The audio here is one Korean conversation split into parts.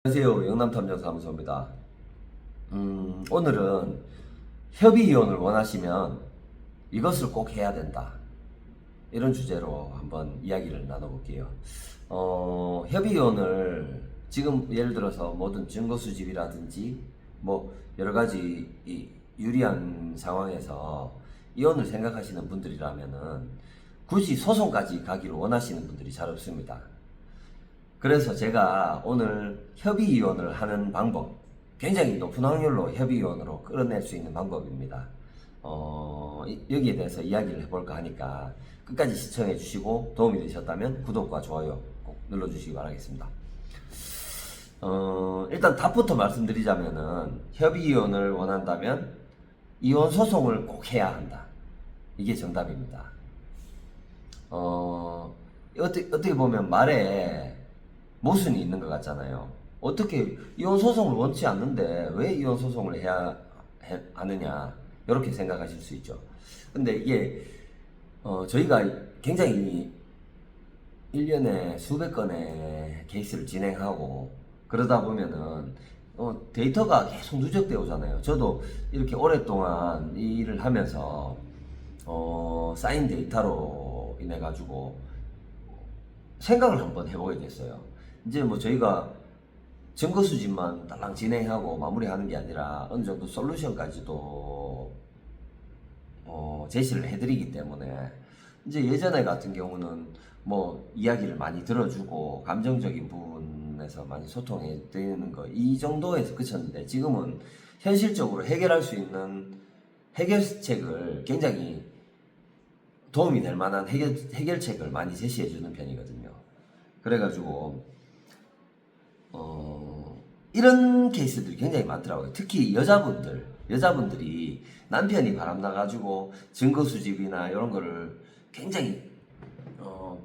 안녕하세요. 영남탐정사무소입니다. 오늘은 협의이혼을 원하시면 이것을 꼭 해야 된다. 이런 주제로 한번 이야기를 나눠볼게요. 협의이혼을 지금 예를 들어서 모든 증거 수집이라든지 뭐 여러 가지 유리한 상황에서 이혼을 생각하시는 분들이라면은 굳이 소송까지 가기를 원하시는 분들이 잘 없습니다. 그래서 제가 오늘 협의이혼을 하는 방법, 굉장히 높은 확률로 협의이혼으로 끌어낼 수 있는 방법입니다. 여기에 대해서 이야기를 해볼까 하니까 끝까지 시청해 주시고 도움이 되셨다면 구독과 좋아요 꼭 눌러주시기 바라겠습니다. 일단 답부터 말씀드리자면은 협의이혼을 원한다면 이혼 소송을 꼭 해야 한다. 이게 정답입니다. 어떻게 보면 말에 모순이 있는 것 같잖아요. 어떻게 이혼 소송을 원치 않는데 왜 이혼 소송을 해야 하느냐 이렇게 생각하실 수 있죠. 근데 이게 저희가 굉장히 1년에 수백 건의 케이스를 진행하고 그러다 보면은 데이터가 계속 누적되어 오잖아요. 저도 이렇게 오랫동안 이 일을 하면서 쌓인 데이터로 인해 가지고 생각을 한번 해보게 됐어요. 이제 뭐 저희가 증거 수집만 딸랑 진행하고 마무리하는 게 아니라 어느 정도 솔루션까지도 제시를 해드리기 때문에 이제 예전에 같은 경우는 뭐 이야기를 많이 들어주고 감정적인 부분에서 많이 소통해 드리는 거 이 정도에서 그쳤는데 지금은 현실적으로 해결할 수 있는 해결책을 굉장히 도움이 될 만한 해결책을 많이 제시해 주는 편이거든요. 그래가지고 이런 케이스들이 굉장히 많더라고요. 특히 여자분들이 남편이 바람나가지고 증거 수집이나 이런 거를 굉장히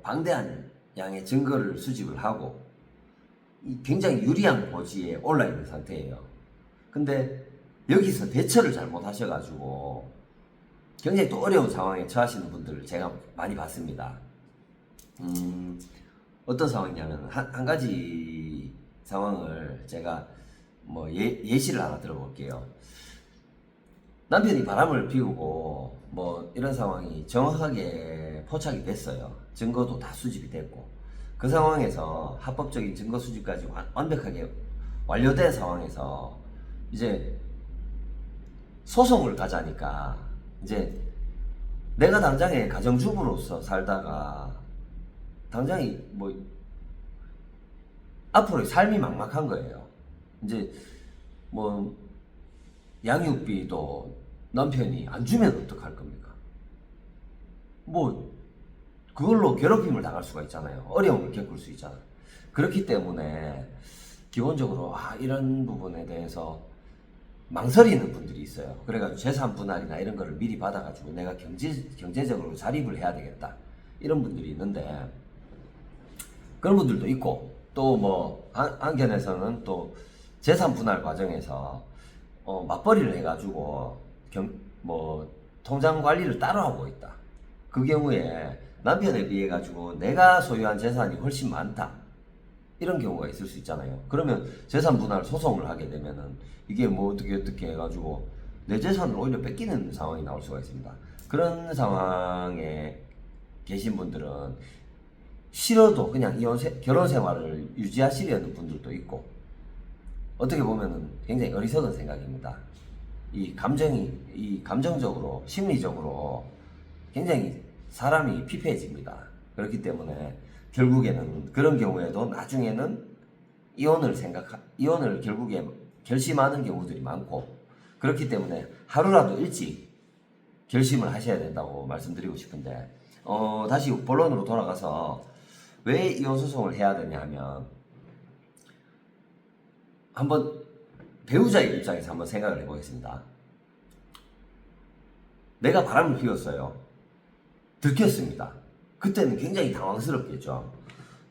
방대한 양의 증거를 수집을 하고 굉장히 유리한 고지에 올라 있는 상태예요. 근데 여기서 대처를 잘못 하셔가지고 굉장히 또 어려운 상황에 처하시는 분들을 제가 많이 봤습니다. 어떤 상황이냐면 한 가지 상황을 제가 뭐 예시를 하나 들어볼게요. 남편이 바람을 피우고 뭐 이런 상황이 정확하게 포착이 됐어요. 증거도 다 수집이 됐고 그 상황에서 합법적인 증거 수집까지 완벽하게 완료된 상황에서 이제 소송을 가자니까 이제 내가 당장에 가정주부로서 살다가 당장에 뭐 앞으로의 삶이 막막한 거예요. 이제 뭐 양육비도 남편이 안 주면 어떡할 겁니까? 뭐 그걸로 괴롭힘을 당할 수가 있잖아요. 어려움을 겪을 수 있잖아요. 그렇기 때문에 기본적으로 이런 부분에 대해서 망설이는 분들이 있어요. 그래가지고 재산 분할이나 이런 거를 미리 받아가지고 내가 경제적으로 자립을 해야 되겠다. 이런 분들이 있는데 그런 분들도 있고 또 뭐 한견에서는 또 재산 분할 과정에서 맞벌이를 해가지고 뭐 통장 관리를 따로 하고 있다. 그 경우에 남편에 비해 가지고 내가 소유한 재산이 훨씬 많다. 이런 경우가 있을 수 있잖아요. 그러면 재산 분할 소송을 하게 되면은 이게 뭐 어떻게 해가지고 내 재산을 오히려 뺏기는 상황이 나올 수가 있습니다. 그런 상황에 계신 분들은 싫어도 그냥 결혼 생활을 유지하시려는 분들도 있고 어떻게 보면은 굉장히 어리석은 생각입니다. 이 감정적으로 심리적으로 굉장히 사람이 피폐해집니다. 그렇기 때문에 결국에는 그런 경우에도 나중에는 이혼을 결국에 결심하는 경우들이 많고 그렇기 때문에 하루라도 일찍 결심을 하셔야 된다고 말씀드리고 싶은데 다시 본론으로 돌아가서 왜 이혼 소송을 해야 되냐 하면 한번 배우자의 입장에서 한번 생각을 해보겠습니다. 내가 바람을 피웠어요. 들켰습니다. 그때는 굉장히 당황스럽겠죠.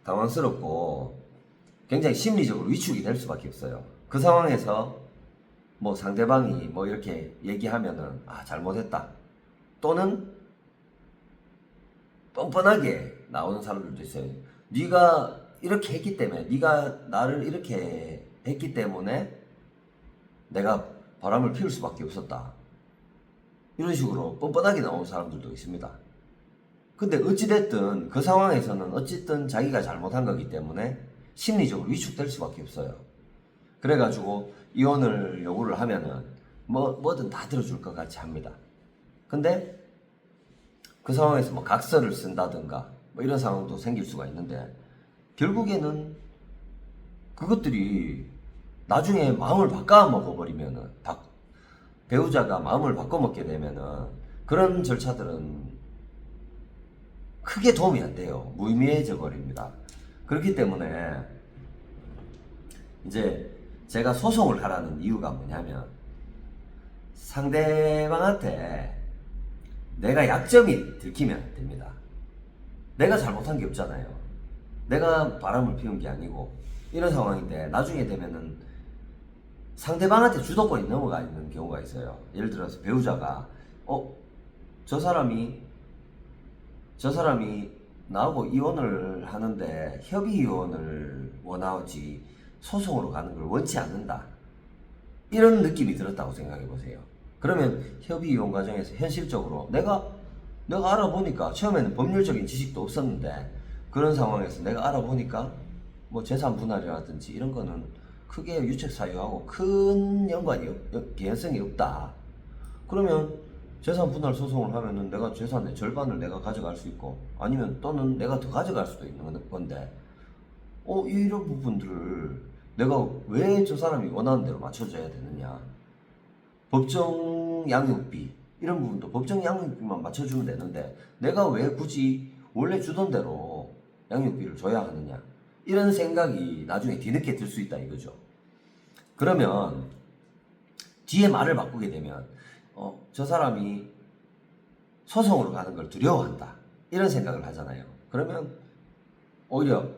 당황스럽고 굉장히 심리적으로 위축이 될 수밖에 없어요. 그 상황에서 뭐 상대방이 뭐 이렇게 얘기하면은 잘못했다. 또는 뻔뻔하게 나오는 사람들도 있어요. 네가 이렇게 했기 때문에 네가 나를 이렇게 했기 때문에 내가 바람을 피울 수밖에 없었다. 이런 식으로 뻔뻔하게 나오는 사람들도 있습니다. 근데 어찌됐든 그 상황에서는 어쨌든 자기가 잘못한 거기 때문에 심리적으로 위축될 수밖에 없어요. 그래가지고 이혼을 요구를 하면은 뭐든 다 들어줄 것 같이 합니다. 근데 그 상황에서 뭐 각서를 쓴다든가 뭐 이런 상황도 생길 수가 있는데 결국에는 그것들이 나중에 마음을 바꿔 먹어버리면은 배우자가 마음을 바꿔 먹게 되면은 그런 절차들은 크게 도움이 안 돼요. 무의미해져 버립니다. 그렇기 때문에 이제 제가 소송을 하라는 이유가 뭐냐면 상대방한테 내가 약점이 들키면 안 됩니다. 내가 잘못한 게 없잖아요. 내가 바람을 피운 게 아니고 이런 상황인데 나중에 되면은 상대방한테 주도권이 넘어가 있는 경우가 있어요. 예를 들어서 배우자가 저 사람이 나하고 이혼을 하는데 협의 이혼을 원하지 소송으로 가는 걸 원치 않는다. 이런 느낌이 들었다고 생각해 보세요. 그러면 협의 이혼 과정에서 현실적으로 내가 알아보니까 처음에는 법률적인 지식도 없었는데 그런 상황에서 내가 알아보니까 뭐 재산 분할이라든지 이런 거는 크게 유책 사유하고 큰 개연성이 없다. 그러면 재산 분할 소송을 하면은 내가 재산의 절반을 내가 가져갈 수 있고 아니면 또는 내가 더 가져갈 수도 있는 건데 이런 부분들을 내가 왜 저 사람이 원하는 대로 맞춰줘야 되느냐. 법정 양육비 이런 부분도 법정 양육비만 맞춰주면 되는데 내가 왜 굳이 원래 주던 대로 양육비를 줘야 하느냐. 이런 생각이 나중에 뒤늦게 들 수 있다 이거죠. 그러면 뒤에 말을 바꾸게 되면 저 사람이 소송으로 가는 걸 두려워한다 이런 생각을 하잖아요. 그러면 오히려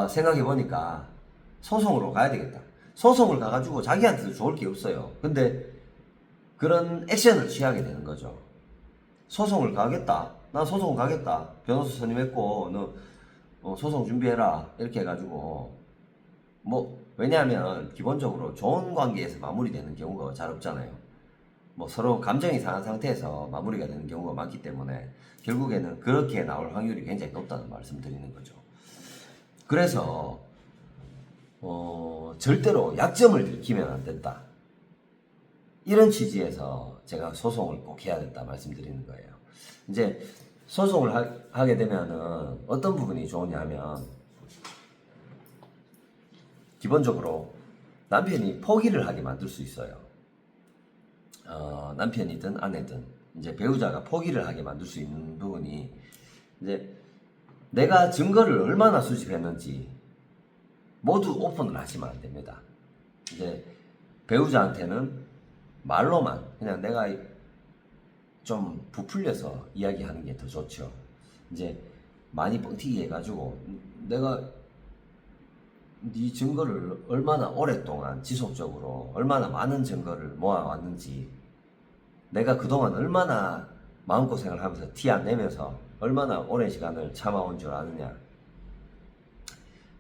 생각해 보니까 소송으로 가야 되겠다. 소송을 가가지고 자기한테도 좋을 게 없어요. 근데 그런 액션을 취하게 되는 거죠. 소송을 가겠다. 난 소송 가겠다. 변호사 선임했고 너 소송 준비해라. 이렇게 해가지고 왜냐하면 기본적으로 좋은 관계에서 마무리되는 경우가 잘 없잖아요. 서로 감정이 상한 상태에서 마무리가 되는 경우가 많기 때문에 결국에는 그렇게 나올 확률이 굉장히 높다는 말씀 드리는 거죠. 그래서 절대로 약점을 들키면 안 된다. 이런 취지에서 제가 소송을 꼭 해야 된다 말씀드리는 거예요. 이제 소송을 하게 되면은 어떤 부분이 좋으냐면 기본적으로 남편이 포기를 하게 만들 수 있어요. 남편이든 아내든 이제 배우자가 포기를 하게 만들 수 있는 부분이 이제 내가 증거를 얼마나 수집했는지 모두 오픈을 하시면 안 됩니다. 이제 배우자한테는 말로만 그냥 내가 좀 부풀려서 이야기하는 게 더 좋죠. 이제 많이 뻥튀기 해가지고 내가 네 증거를 얼마나 오랫동안 지속적으로 얼마나 많은 증거를 모아왔는지 내가 그동안 얼마나 마음고생을 하면서 티 안 내면서 얼마나 오랜 시간을 참아온 줄 아느냐.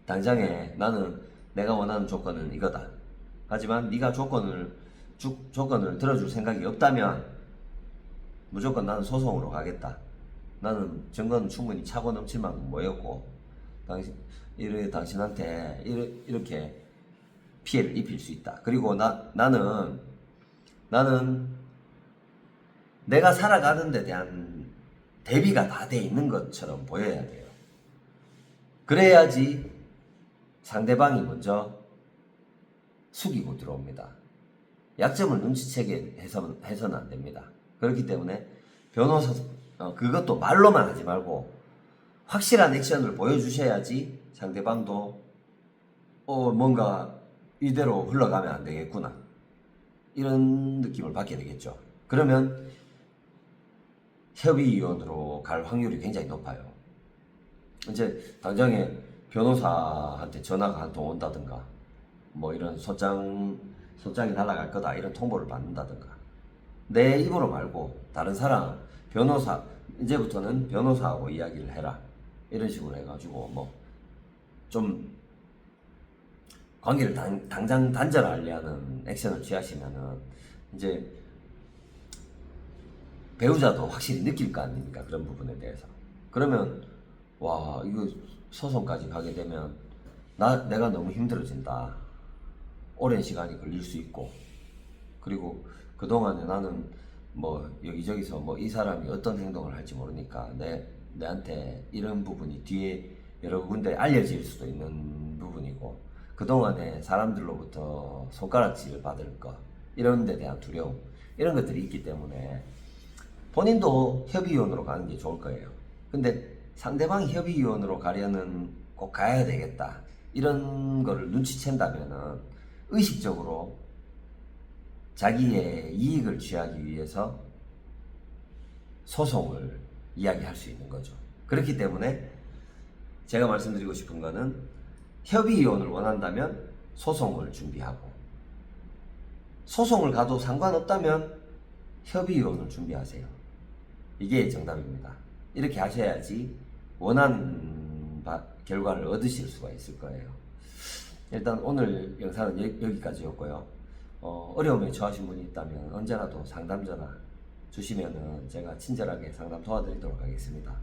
당장에 나는 내가 원하는 조건은 이거다. 하지만 네가 조건을 들어줄 생각이 없다면 무조건 나는 소송으로 가겠다. 나는 증거는 충분히 차고 넘칠 만큼 모였고 당신한테 이렇게 피해를 입힐 수 있다. 그리고 나는 내가 살아가는 데 대한 대비가 다 돼 있는 것처럼 보여야 돼요. 그래야지 상대방이 먼저 숙이고 들어옵니다. 약점을 눈치채게 해서는 안 됩니다. 그렇기 때문에 변호사 그것도 말로만 하지 말고 확실한 액션을 보여주셔야지 상대방도 뭔가 이대로 흘러가면 안 되겠구나 이런 느낌을 받게 되겠죠. 그러면 협의이혼으로 갈 확률이 굉장히 높아요. 이제 당장에 변호사한테 전화가 한 통 온다든가 이런 소장이 날아갈 거다 이런 통보를 받는다든가 내 입으로 말고 다른 사람 변호사 이제부터는 변호사하고 이야기를 해라 이런 식으로 해가지고 좀 관계를 당장 단절하려는 액션을 취하시면은 이제 배우자도 확실히 느낄 거 아닙니까? 그런 부분에 대해서. 그러면 와 이거 소송까지 가게 되면 내가 너무 힘들어진다. 오랜 시간이 걸릴 수 있고, 그리고 그동안에 나는 뭐 여기저기서 뭐 이 사람이 어떤 행동을 할지 모르니까 내한테 이런 부분이 뒤에 여러 군데 알려질 수도 있는 부분이고, 그동안에 사람들로부터 손가락질 받을 거, 이런 데 대한 두려움, 이런 것들이 있기 때문에 본인도 협의위원으로 가는 게 좋을 거예요. 근데 상대방이 협의위원으로 가려는 꼭 가야 되겠다, 이런 거를 눈치챈다면은 의식적으로 자기의 이익을 취하기 위해서 소송을 이야기할 수 있는 거죠. 그렇기 때문에 제가 말씀드리고 싶은 거는, 협의위원을 원한다면 소송을 준비하고, 소송을 가도 상관없다면 협의위원을 준비하세요. 이게 정답입니다. 이렇게 하셔야지 원하는 결과를 얻으실 수가 있을 거예요. 일단 오늘 영상은 여기까지였고요. 어려움에 처하신 분이 있다면 언제라도 상담 전화 주시면은 제가 친절하게 상담 도와드리도록 하겠습니다.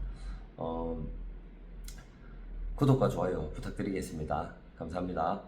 구독과 좋아요 부탁드리겠습니다. 감사합니다.